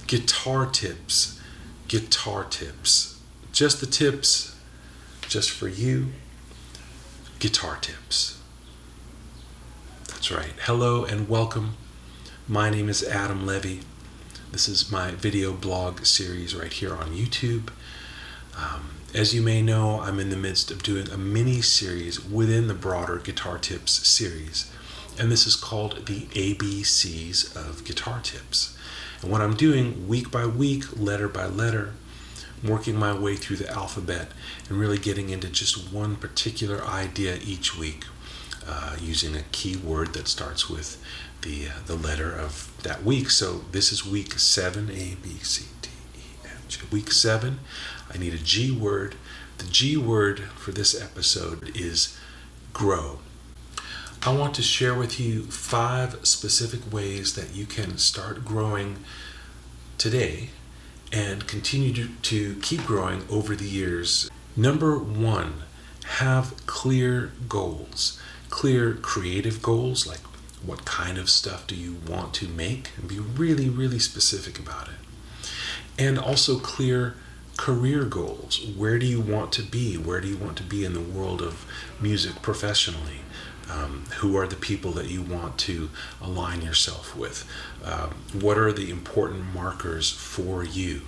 Guitar tips. Guitar tips. Just the tips, just for you. Guitar tips. That's right. Hello and welcome. My name is Adam Levy. This is my video blog series right here on YouTube. As you may know, I'm in the midst of doing a mini series within the broader Guitar Tips series. And this is called the ABCs of Guitar Tips. And what I'm doing week by week, letter by letter, working my way through the alphabet and really getting into just one particular idea each week, using a key word that starts with the letter of that week. So this is week 7, A, B, C, D, E, F, G. Week 7, I need a G word. The G word for this episode is grow. I want to share with you 5 specific ways that you can start growing today and continue to keep growing over the years. Number 1, have clear goals. Clear creative goals, like what kind of stuff do you want to make, and be really, really specific about it. And also clear career goals. Where do you want to be? Where do you want to be in the world of music professionally? Who are the people that you want to align yourself with? What are the important markers for you?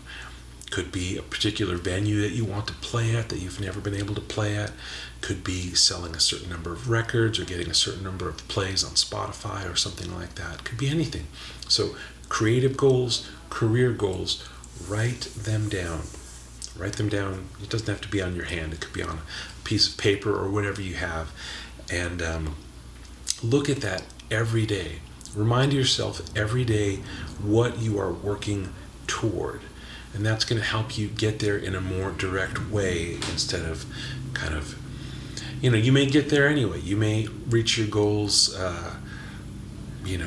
Could be a particular venue that you want to play at that you've never been able to play at. Could be selling a certain number of records or getting a certain number of plays on Spotify or something like that. Could be anything. So creative goals, career goals, write them down. Write them down. It doesn't have to be on your hand. It could be on a piece of paper or whatever you have. And look at that every day. Remind yourself every day what you are working toward. And that's going to help you get there in a more direct way instead of kind of, you may get there anyway. You may reach your goals, in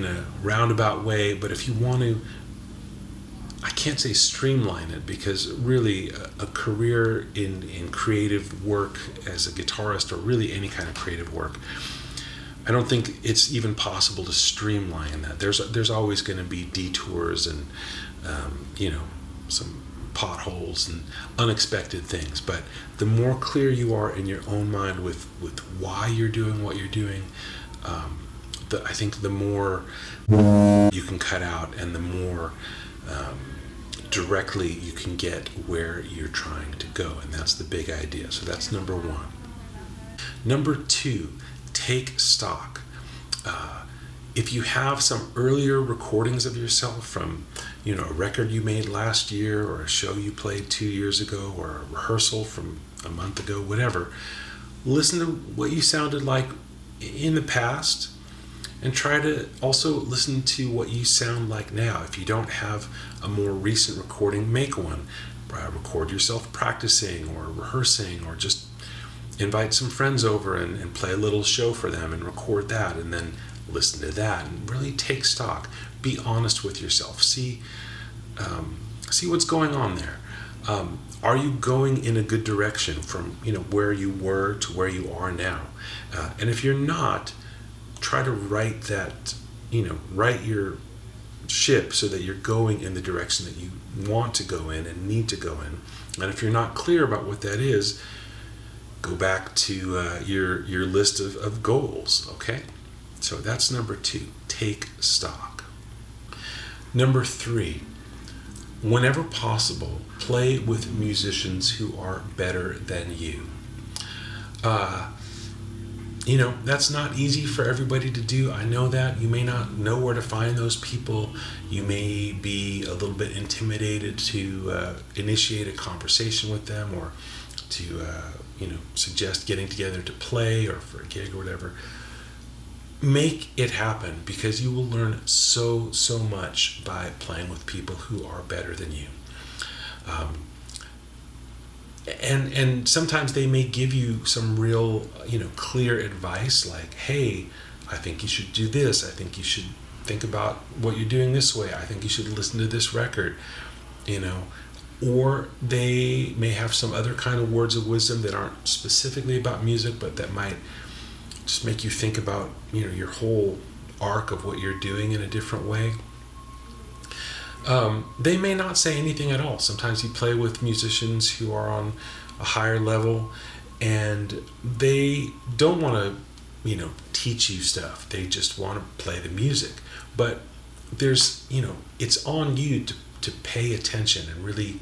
a roundabout way. But if you want to, I can't say streamline it, because really a career in creative work as a guitarist, or really any kind of creative work, I don't think it's even possible to streamline that. There's always going to be detours and some potholes and unexpected things. But the more clear you are in your own mind with why you're doing what you're doing, I think the more you can cut out, and the more directly you can get where you're trying to go. And that's the big idea. So that's number 1. Number 2, take stock. If you have some earlier recordings of yourself from, a record you made last year, or a show you played 2 years ago, or a rehearsal from a month ago, whatever, listen to what you sounded like in the past, and try to also listen to what you sound like now. If you don't have a more recent recording, make one. Record yourself practicing or rehearsing, or just invite some friends over and play a little show for them and record that, and then listen to that and really take stock. Be honest with yourself. See what's going on there. Are you going in a good direction from where you were to where you are now? And if you're not, try to right your ship so that you're going in the direction that you want to go in and need to go in. And if you're not clear about what that is, go back to your list of goals, okay? So that's number 2, take stock. Number 3, whenever possible, play with musicians who are better than you. That's not easy for everybody to do. I know that. You may not know where to find those people. You may be a little bit intimidated to initiate a conversation with them, or to suggest getting together to play, or for a gig or whatever. Make it happen, because you will learn so much by playing with people who are better than you. And sometimes they may give you some real, clear advice, like, hey, I think you should do this. I think you should think about what you're doing this way. I think you should listen to this record, Or they may have some other kind of words of wisdom that aren't specifically about music, but that might just make you think about, your whole arc of what you're doing in a different way. They may not say anything at all. Sometimes you play with musicians who are on a higher level, and they don't want to, teach you stuff. They just want to play the music. But it's on you to pay attention and really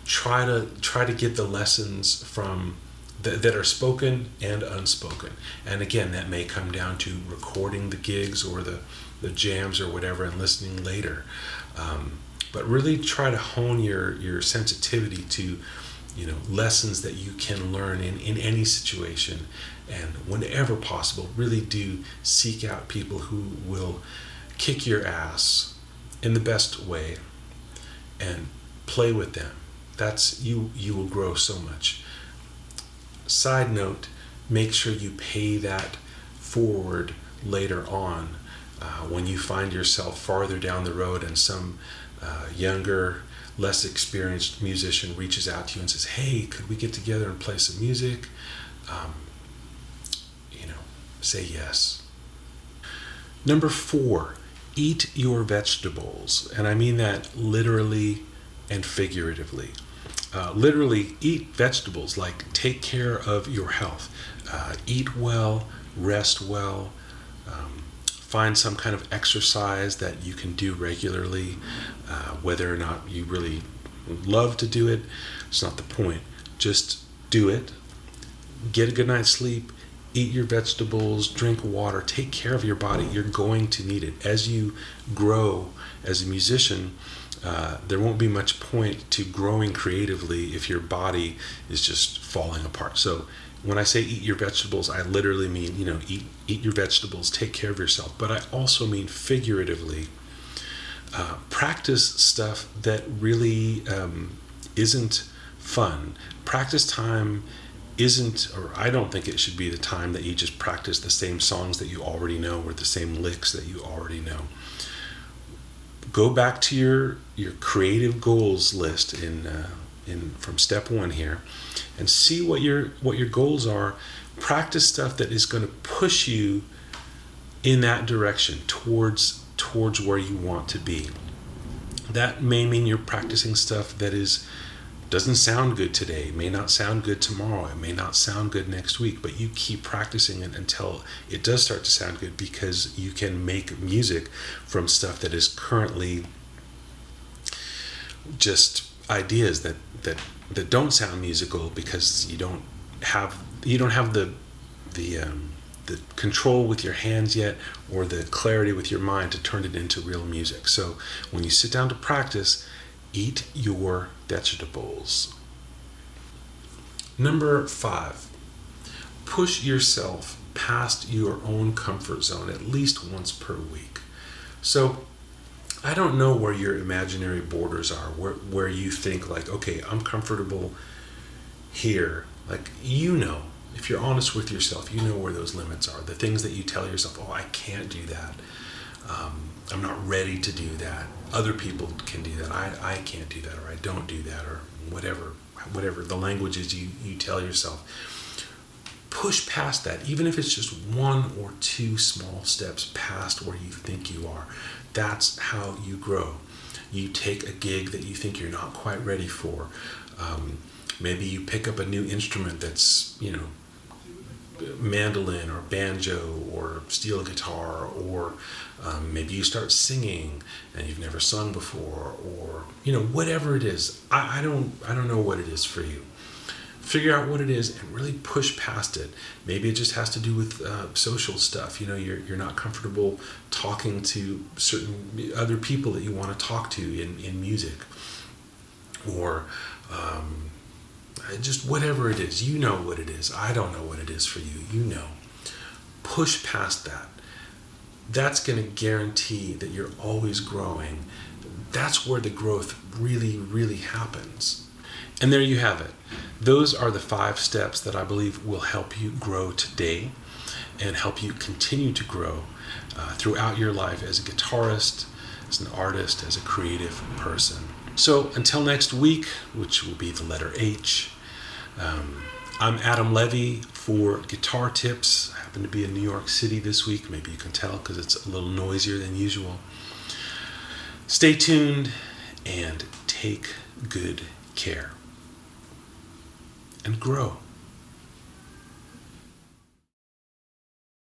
try to get the lessons from that are spoken and unspoken. And again, that may come down to recording the gigs or the jams or whatever and listening later. But really try to hone your sensitivity to lessons that you can learn in any situation. And whenever possible, really do seek out people who will kick your ass in the best way and play with them. That's you will grow so much. Side note, make sure you pay that forward later on when you find yourself farther down the road and some younger, less experienced musician reaches out to you and says, hey, could we get together and play some music? Say yes. Number 4, eat your vegetables. And I mean that literally and figuratively. Literally, eat vegetables, like take care of your health. Eat well, rest well, find some kind of exercise that you can do regularly. Whether or not you really love to do it, it's not the point. Just do it. Get a good night's sleep. Eat your vegetables, drink water, take care of your body. You're going to need it. As you grow as a musician, there won't be much point to growing creatively if your body is just falling apart. So when I say eat your vegetables, I literally mean, eat your vegetables, take care of yourself. But I also mean figuratively, practice stuff that really isn't fun. Practice time isn't, or I don't think it should be the time that you just practice the same songs that you already know or the same licks that you already know. Go back to your creative goals list in from step 1 here, and see what your goals are. Practice stuff that is going to push you in that direction towards where you want to be. That may mean you're practicing stuff that doesn't sound good today, may not sound good tomorrow, it may not sound good next week, but you keep practicing it until it does start to sound good, because you can make music from stuff that is currently just ideas that don't sound musical, because you don't have the control with your hands yet, or the clarity with your mind to turn it into real music. So when you sit down to practice, eat your vegetables. Number 5, push yourself past your own comfort zone at least once per week. So I don't know where your imaginary borders are, where you think like, okay, I'm comfortable here. Like, if you're honest with yourself, you know where those limits are. The things that you tell yourself, oh, I can't do that. I'm not ready to do that. Other people can do that. I can't do that, or I don't do that, or whatever the language is you tell yourself. Push past that, even if it's just 1 or 2 small steps past where you think you are. That's how you grow. You take a gig that you think you're not quite ready for. Maybe you pick up a new instrument that's, mandolin or banjo or steel guitar, or maybe you start singing and you've never sung before, or whatever it is. I don't know what it is for you. Figure out what it is and really push past it. Maybe it just has to do with social stuff. You're not comfortable talking to certain other people that you want to talk to in music, or just whatever it is. You know what it is. I don't know what it is for you. Push past that. That's going to guarantee that you're always growing. That's where the growth really, really happens. And there you have it. Those are the 5 steps that I believe will help you grow today and help you continue to grow throughout your life as a guitarist, as an artist, as a creative person. So until next week, which will be the letter H, I'm Adam Levy for Guitar Tips. I happen to be in New York City this week. Maybe you can tell because it's a little noisier than usual. Stay tuned and take good care. And grow.